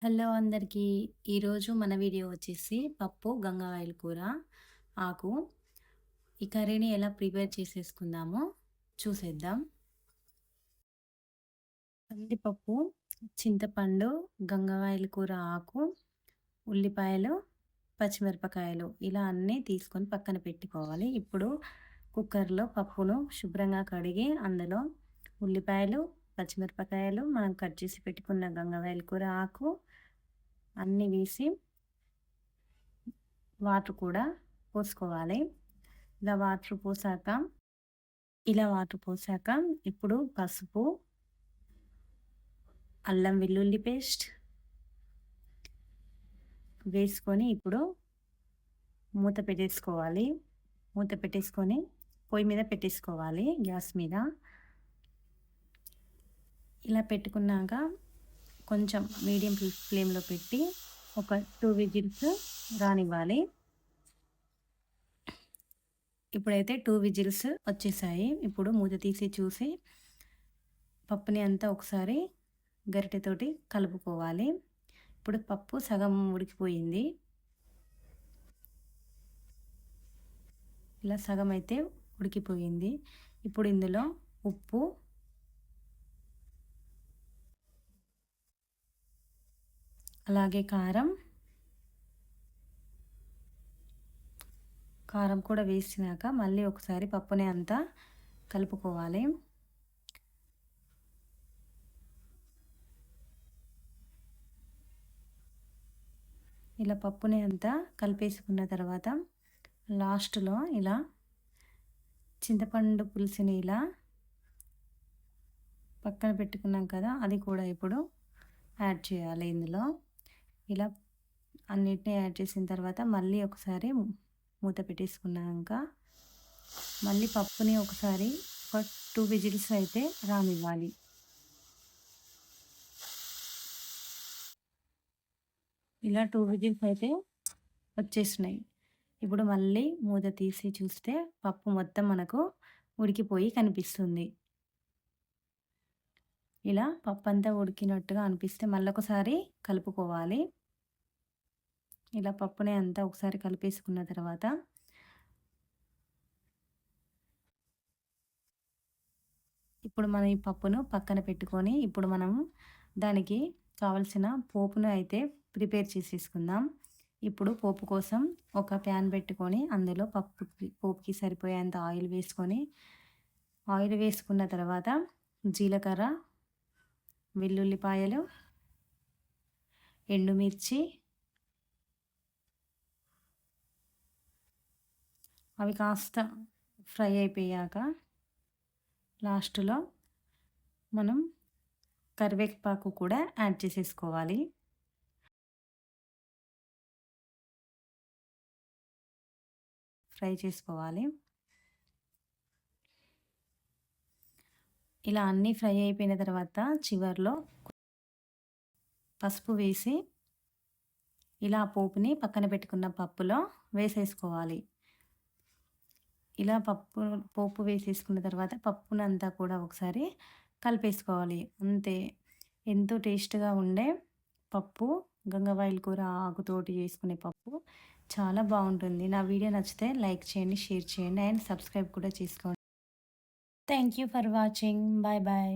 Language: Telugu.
హలో అందరికీ. ఈరోజు మన వీడియో వచ్చేసి పప్పు గంగావాయల కూర ఆకు. ఈ కర్రీని ఎలా ప్రిపేర్ చేసేసుకుందామో చూసేద్దాం. కందిపప్పు, చింతపండు, గంగావాయల కూర ఆకు, ఉల్లిపాయలు, పచ్చిమిరపకాయలు ఇలా అన్నీ తీసుకొని పక్కన పెట్టుకోవాలి. ఇప్పుడు కుక్కర్లో పప్పును శుభ్రంగా కడిగి అందులో ఉల్లిపాయలు, పచ్చిమిరపకాయలు, మనం కట్ చేసి పెట్టుకున్న గంగావాయల కూర ఆకు అన్నీ వేసి వాటర్ కూడా పోసుకోవాలి. ఇలా వాటర్ పోసాక ఇలా వాటర్ పోసాక ఇప్పుడు పసుపు, అల్లం వెల్లుల్లి పేస్ట్ వేసుకొని ఇప్పుడు మూత పెట్టేసుకోవాలి. మూత పెట్టేసుకొని పొయ్యి మీద పెట్టేసుకోవాలి, గ్యాస్ మీద. ఇలా పెట్టుకున్నాక కొంచెం మీడియం ఫ్లేమ్లో పెట్టి ఒక 2 విజిల్స్ రానివ్వాలి. ఇప్పుడైతే 2 విజిల్స్ వచ్చేసాయి. ఇప్పుడు మూత తీసి చూసి పప్పుని అంతా ఒకసారి గరిటెతోటి కలుపుకోవాలి. ఇప్పుడు పప్పు సగం ఉడికిపోయింది. ఇలా సగం అయితే ఉడికిపోయింది. ఇప్పుడు ఇందులో ఉప్పు, అలాగే కారం కూడా వేసినాక మళ్ళీ ఒకసారి పప్పుని అంతా కలుపుకోవాలి. ఇలా పప్పుని అంతా కలిపేసుకున్న తర్వాత లాస్ట్లో ఇలా చింతపండు పులుసుని ఇలా పక్కన పెట్టుకున్నాం కదా, అది కూడా ఇప్పుడు యాడ్ చేయాలి ఇందులో. ఇలా అన్నిటినీ యాడ్ చేసిన తర్వాత మళ్ళీ ఒకసారి మూత పెట్టేసుకున్నాక మళ్ళీ పప్పుని ఒకసారి ఒక 2 విజిల్స్ అయితే రానివ్వాలి. ఇలా 2 విజిల్స్ అయితే వచ్చేసినాయి. ఇప్పుడు మళ్ళీ మూత తీసి చూస్తే పప్పు మొత్తం మనకు ఉడికిపోయి కనిపిస్తుంది. ఇలా పప్పు అంతా ఉడికినట్టుగా అనిపిస్తే మళ్ళొకసారి కలుపుకోవాలి. ఇలా పప్పుని అంతా ఒకసారి కలిపేసుకున్న తర్వాత ఇప్పుడు మనం ఈ పప్పును పక్కన పెట్టుకొని ఇప్పుడు మనం దానికి కావలసిన పోపును అయితే ప్రిపేర్ చేసేసుకుందాం. ఇప్పుడు పోపు కోసం ఒక ప్యాన్ పెట్టుకొని అందులో పోపుకి సరిపోయేంత ఆయిల్ వేసుకొని, ఆయిల్ వేసుకున్న తర్వాత జీలకర్ర, వెల్లుల్లిపాయలు, ఎండుమిర్చి అవి కాస్త ఫ్రై అయిపోయాక లాస్ట్లో మనం కరివేపాకు కూడా యాడ్ చేసేసుకోవాలి. ఫ్రై చేసుకోవాలి. ఇలా అన్నీ ఫ్రై అయిపోయిన తర్వాత చివర్లో పసుపు వేసి ఇలా పోపుని పక్కన పెట్టుకున్న పప్పులో వేసేసుకోవాలి. ఇలా పోపు వేసేసుకున్న తర్వాత పప్పునంతా కూడా ఒకసారి కలిపేసుకోవాలి. అంతే, ఎంతో టేస్ట్గా ఉండే పప్పు, గంగవాయల కూర ఆకుతోటి చేసుకునే పప్పు చాలా బాగుంటుంది. నా వీడియో నచ్చితే లైక్ చేయండి, షేర్ చేయండి అండ్ సబ్స్క్రైబ్ కూడా చేసుకోండి. Thank you for watching. Bye bye.